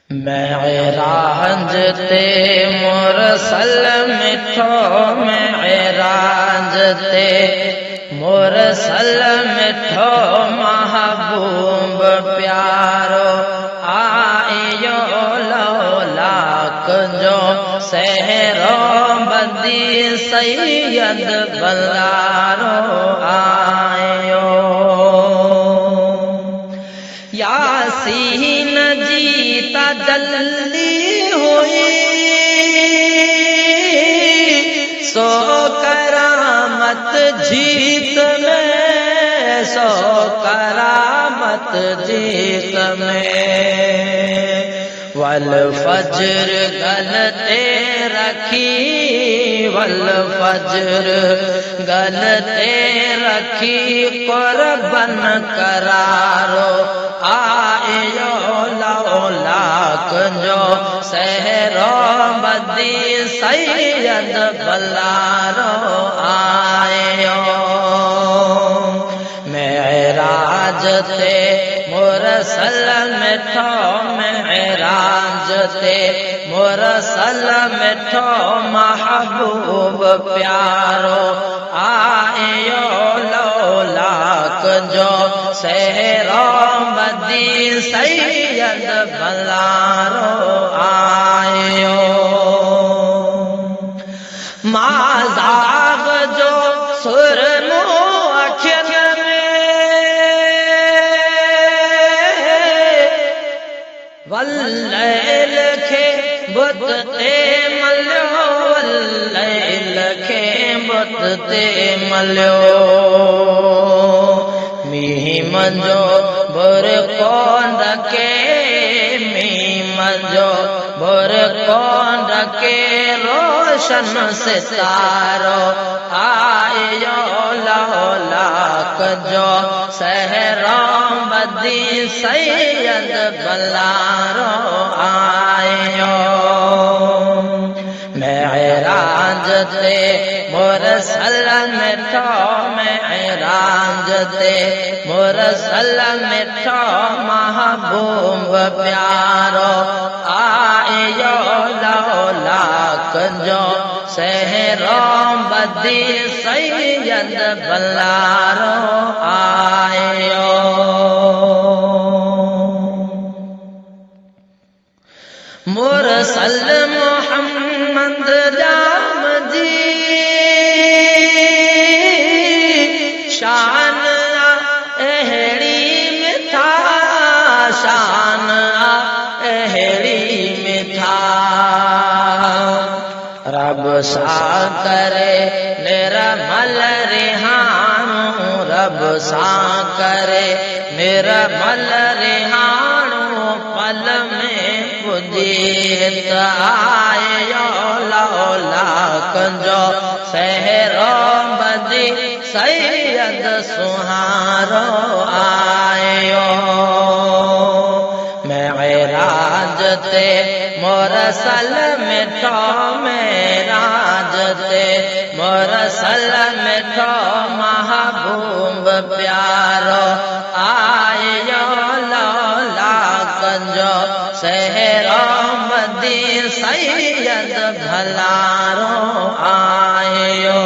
मेराज ते मुरसल मिठो मेराज ते मुरसल मिठो महबूब प्यारो आयो लौलाक जो सहरो बदी सैयद बल्लारो आयो यासीन जीता जल्दी हुई सो करामत जीत में सो करामत जीत में वल फजर गलते रखी वल फजर गलते रखी कुर्बन करारो आयो लौलाक जो सहरो बदी सैयद बल्लारो आयो मेराज ते मुरसल मिठो मेराज ते मुरसल मिठो महबूब प्यारो आयो लौलाक जो सहरो बदी सैयद बल्लारो आयो माज़ाब जो सुरमो अखियन वल्लैल खे बुत ते मल्यो वल्लैल खे बुत ते मल्यो मीम जो बुर कोन रखे मीम जो बुर कोन रखे रोशन सितारो आयो लौलाक जो सहरो बदी सैयद बल्लारो आयो मेराज ते मुरसल मिठो मेराज ते मुरसल मिठो महबूब प्यारो आयो लौलाक जो सहरो बदी सैयद बल्लारो आयो मुरसल मोहम्मद जाम जी शान अहड़ी मिठा शान अहड़ी मिठा रब सा करे निर्मल रिहाणो रब सा करे निर्मल रिहाणो पल में पुजीत आयो लौलाक जो सहरो बदी सैयद सुहारो आयो मेराज ते मुरसल मिठो मेराज ते मुरसल मिठो महबूब प्यारो आयो लौलाक जो सहरो बदी सैयद भलारो आयो।